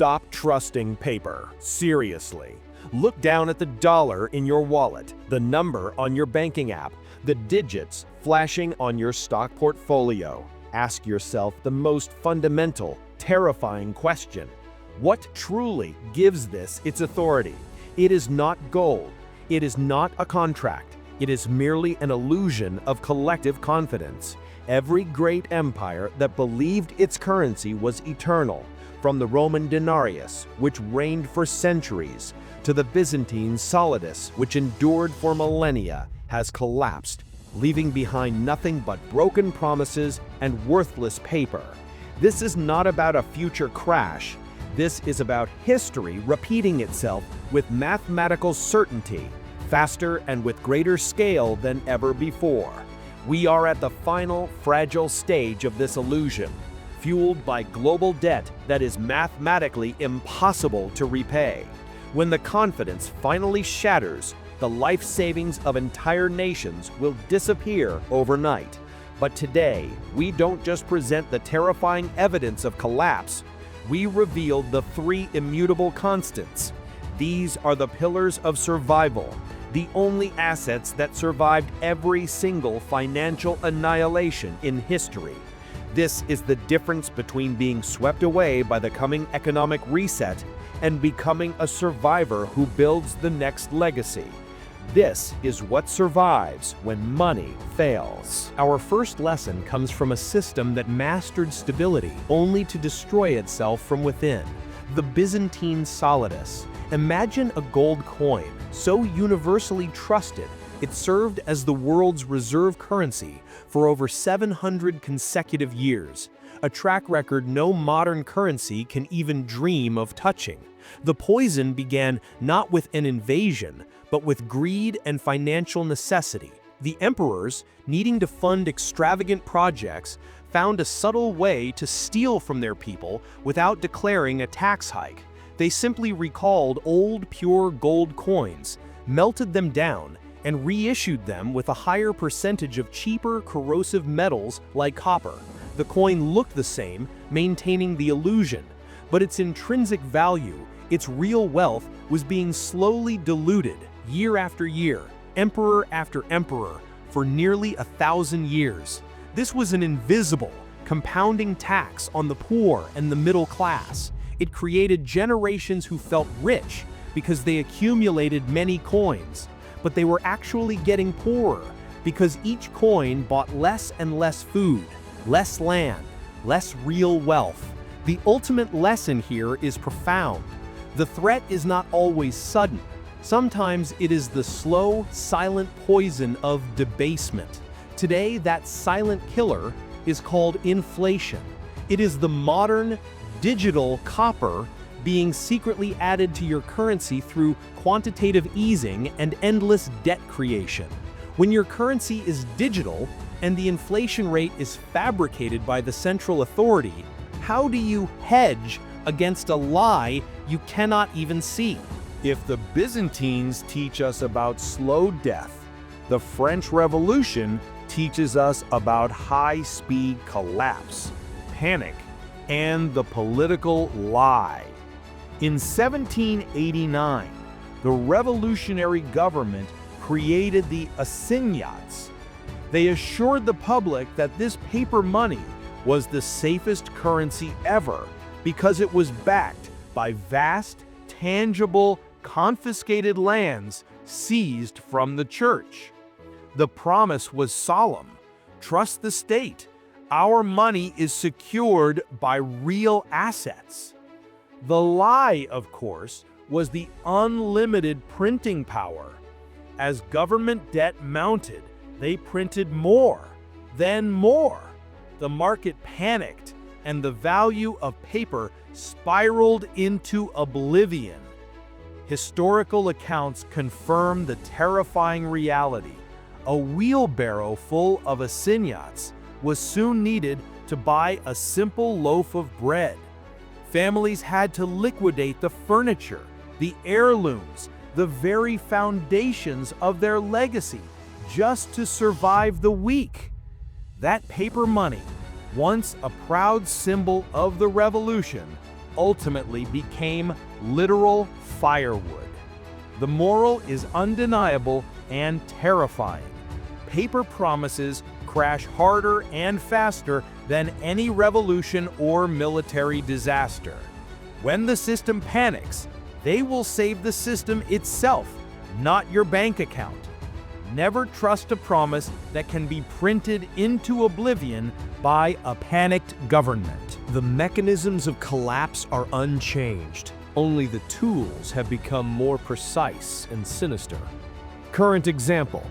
Stop trusting paper. Seriously. Look down at the dollar in your wallet, the number on your banking app, the digits flashing on your stock portfolio. Ask yourself the most fundamental, terrifying question. What truly gives this its authority? It is not gold. It is not a contract. It is merely an illusion of collective confidence. Every great empire that believed its currency was eternal, from the Roman denarius, which reigned for centuries, to the Byzantine solidus, which endured for millennia, has collapsed, leaving behind nothing but broken promises and worthless paper. This is not about a future crash. This is about history repeating itself with mathematical certainty, faster and with greater scale than ever before. We are at the final, fragile stage of this illusion, fueled by global debt that is mathematically impossible to repay. When the confidence finally shatters, the life savings of entire nations will disappear overnight. But today, we don't just present the terrifying evidence of collapse, we reveal the three immutable constants. These are the pillars of survival, the only assets that survived every single financial annihilation in history. This is the difference between being swept away by the coming economic reset and becoming a survivor who builds the next legacy. This is what survives when money fails. Our first lesson comes from a system that mastered stability only to destroy itself from within. The Byzantine solidus. Imagine a gold coin so universally trusted it served as the world's reserve currency for over 700 consecutive years, a track record no modern currency can even dream of touching. The poison began not with an invasion, but with greed and financial necessity. The emperors, needing to fund extravagant projects, found a subtle way to steal from their people without declaring a tax hike. They simply recalled old pure gold coins, melted them down, and reissued them with a higher percentage of cheaper corrosive metals like copper. The coin looked the same, maintaining the illusion, but its intrinsic value, its real wealth, was being slowly diluted year after year, emperor after emperor, for nearly 1,000 years. This was an invisible, compounding tax on the poor and the middle class. It created generations who felt rich because they accumulated many coins, but they were actually getting poorer because each coin bought less and less food, less land, less real wealth. The ultimate lesson here is profound. The threat is not always sudden. Sometimes it is the slow, silent poison of debasement. Today, that silent killer is called inflation. It is the modern, digital copper being secretly added to your currency through quantitative easing and endless debt creation. When your currency is digital and the inflation rate is fabricated by the central authority, how do you hedge against a lie you cannot even see? If the Byzantines teach us about slow death, the French Revolution teaches us about high-speed collapse, panic, and the political lie. In 1789, the revolutionary government created the assignats. They assured the public that this paper money was the safest currency ever because it was backed by vast, tangible, confiscated lands seized from the church. The promise was solemn. Trust the state. Our money is secured by real assets. The lie, of course, was the unlimited printing power. As government debt mounted, they printed more, then more. The market panicked, and the value of paper spiraled into oblivion. Historical accounts confirm the terrifying reality. A wheelbarrow full of assignats was soon needed to buy a simple loaf of bread. Families had to liquidate the furniture, the heirlooms, the very foundations of their legacy, just to survive the week. That paper money, once a proud symbol of the revolution, ultimately became literal firewood. The moral is undeniable and terrifying. Paper promises crash harder and faster than any revolution or military disaster. When the system panics, they will save the system itself, not your bank account. Never trust a promise that can be printed into oblivion by a panicked government. The mechanisms of collapse are unchanged. Only the tools have become more precise and sinister. Current example: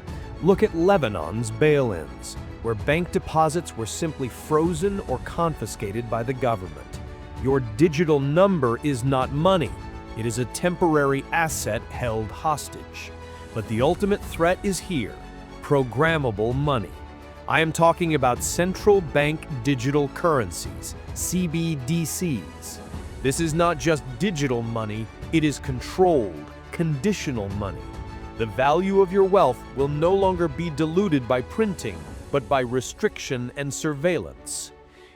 look at Lebanon's bail-ins, where bank deposits were simply frozen or confiscated by the government. Your digital number is not money. It is a temporary asset held hostage. But the ultimate threat is here: programmable money. I am talking about central bank digital currencies, CBDCs. This is not just digital money, it is controlled, conditional money. The value of your wealth will no longer be diluted by printing, but by restriction and surveillance.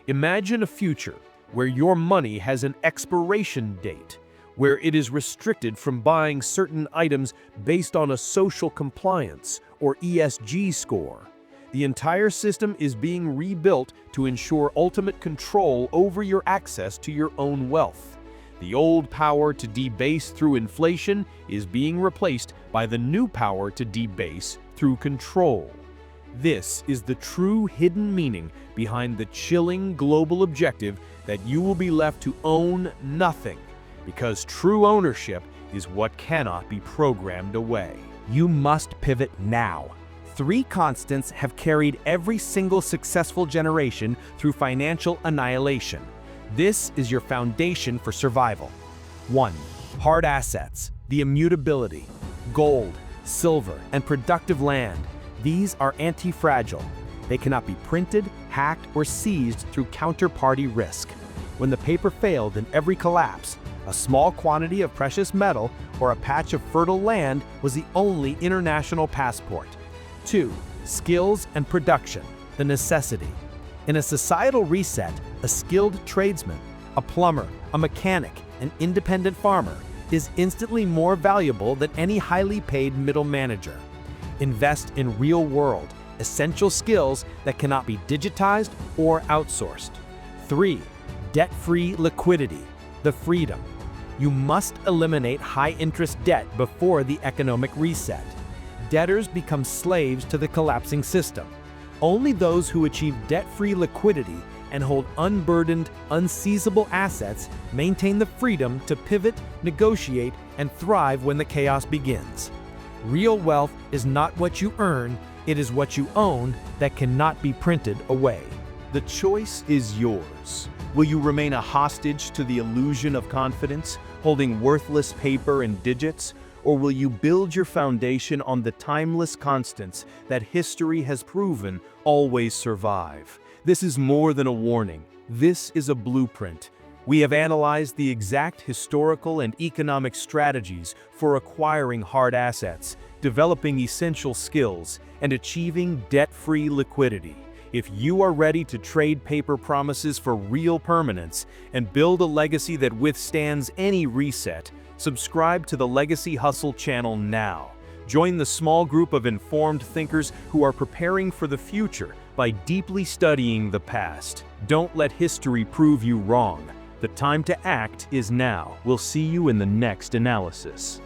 Imagine a future where your money has an expiration date, where it is restricted from buying certain items based on a social compliance or ESG score. The entire system is being rebuilt to ensure ultimate control over your access to your own wealth. The old power to debase through inflation is being replaced by the new power to debase through control. This is the true hidden meaning behind the chilling global objective that you will be left to own nothing, because true ownership is what cannot be programmed away. You must pivot now. 3 constants have carried every single successful generation through financial annihilation. This is your foundation for survival. 1. Hard assets, the immutability. Gold, silver, and productive land. These are anti-fragile. They cannot be printed, hacked, or seized through counterparty risk. When the paper failed in every collapse, a small quantity of precious metal or a patch of fertile land was the only international passport. 2. Skills and production, the necessity. In a societal reset, a skilled tradesman, a plumber, a mechanic, an independent farmer is instantly more valuable than any highly paid middle manager. Invest in real-world, essential skills that cannot be digitized or outsourced. 3. Debt-free liquidity, the freedom. You must eliminate high-interest debt before the economic reset. Debtors become slaves to the collapsing system. Only those who achieve debt-free liquidity and hold unburdened, unseizable assets maintain the freedom to pivot, negotiate, and thrive when the chaos begins. Real wealth is not what you earn, it is what you own that cannot be printed away. The choice is yours. Will you remain a hostage to the illusion of confidence, holding worthless paper and digits? Or will you build your foundation on the timeless constants that history has proven always survive? This is more than a warning. This is a blueprint. We have analyzed the exact historical and economic strategies for acquiring hard assets, developing essential skills, and achieving debt-free liquidity. If you are ready to trade paper promises for real permanence and build a legacy that withstands any reset, subscribe to the Legacy Hustle channel now. Join the small group of informed thinkers who are preparing for the future by deeply studying the past. Don't let history prove you wrong. The time to act is now. We'll see you in the next analysis.